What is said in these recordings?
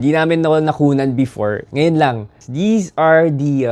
Di namin nakunan before. Ngayon lang. These are the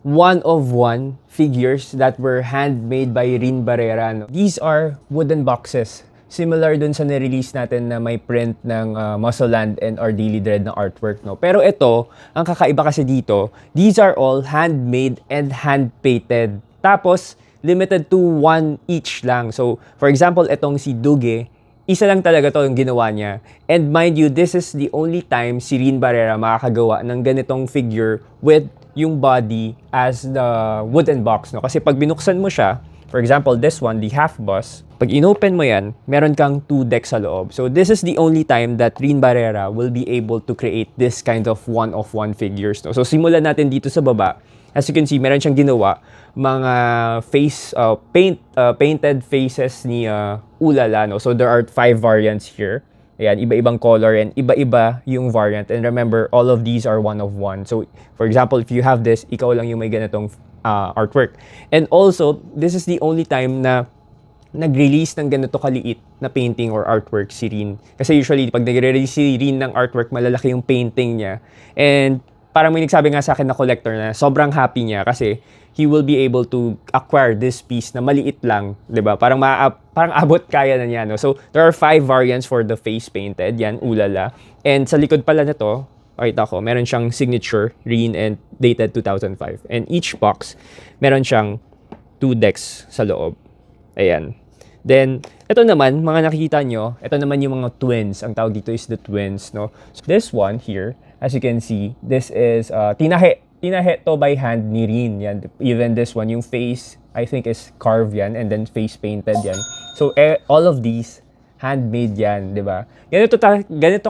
one-of-one figures that were handmade by Rin Barrera. No? These are wooden boxes. Similar dun sa nirelease natin na may print ng Muscleland and Our Daily Dread na artwork. No? Pero ito, ang kakaiba kasi dito, these are all handmade and hand-painted. Tapos, limited to one each lang. So, for example, itong si Duge, isa lang talaga to yung ginawa niya. And mind you, this is the only time si Rin Barrera makakagawa ng ganitong figure with yung body as the wooden box. No? Kasi pag binuksan mo siya, for example, this one, the half bust, pag inopen mo yan, meron kang 2 decks sa loob. So this is the only time that Rin Barrera will be able to create this kind of one-of-one figures. No? So simulan natin dito sa baba. As you can see, meron siyang ginawa mga face painted faces ni Ulala. No? So there are 5 variants here. Ayan, iba-ibang color and iba-iba yung variant. And remember, all of these are one of one. So for example, if you have this, ikaw lang yung may ganitong artwork. And also, this is the only time na nag-release ng ganito kaliit na painting or artwork si Rin. Kasi usually, pag nag-release si Rin ng artwork, malalaki yung painting niya. And parang may nagsabi nga sa akin na collector na sobrang happy niya kasi he will be able to acquire this piece na maliit lang, 'di ba? Parang abot kaya na niya, no? So, there are 5 variants for the face painted, yan, Ulala. And sa likod pala nito, pakita ko, meron siyang signature, Rin, and dated 2005. And each box, meron siyang 2 decks sa loob. Ayan. Then, ito naman, mga nakikita nyo, ito naman yung mga twins. Ang tawag dito is the twins, no? So, this one here, as you can see, this is tinahe. Tinahe to by hand ni Rin. Yan. Even this one, yung face, I think is carved yan, and then face painted yan. So, all of these, handmade yan, di ba? Ganito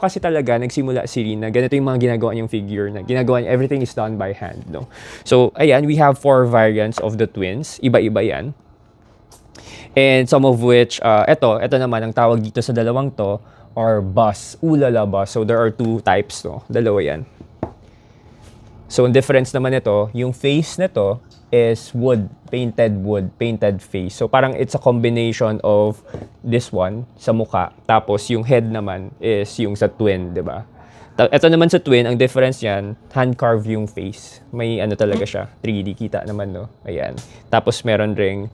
kasi talaga nagsimula si Rin na ganito yung mga ginagawa niyang figure na ginagawa niya, everything is done by hand, no? So, ayan, we have 4 variants of the twins. Iba-iba yan. And some of which, ito naman, ang tawag dito sa dalawang to, are bus, Ulala bus. So, there are 2 types, no? Dalawa yan. So, ang difference naman ito, yung face nito is wood, painted face. So, parang it's a combination of this one sa mukha. Tapos, yung head naman is yung sa twin, di ba? Ito naman sa twin, ang difference yan, hand-carved yung face. May ano talaga siya, 3D, kita naman, no? Ayan. Tapos, meron ring,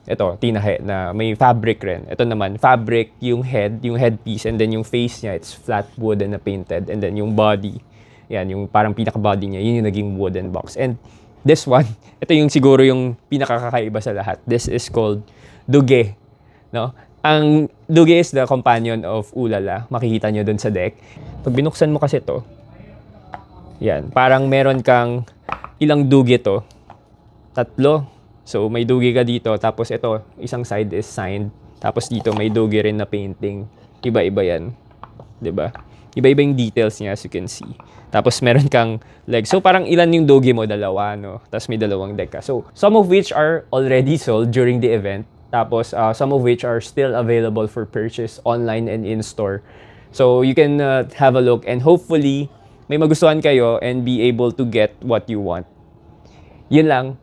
ito, tinahe na may fabric rin. Ito naman, fabric, yung headpiece, and then yung face niya, it's flat wooden na painted. And then yung body, yan, yung parang pinaka-body niya, yun yung naging wooden box. And this one, ito yung siguro yung pinakakakaiba sa lahat. This is called Duge, no? Ang Duge is the companion of Ulala. Makikita nyo dun sa deck. Pag binuksan mo kasi to, yan, parang meron kang ilang Duge to? 3. So, may Duge ka dito. Tapos ito, isang side is signed. Tapos dito, may Duge rin na painting. Iba-iba yan. 'Di ba? Iba-iba yung details niya, as you can see. Tapos meron kang leg. So parang ilan yung Duge mo? 2, no? Tapos may 2 deck ka. So some of which are already sold during the event. Tapos some of which are still available for purchase online and in-store. So you can have a look and hopefully may magustuhan kayo and be able to get what you want. Yun lang.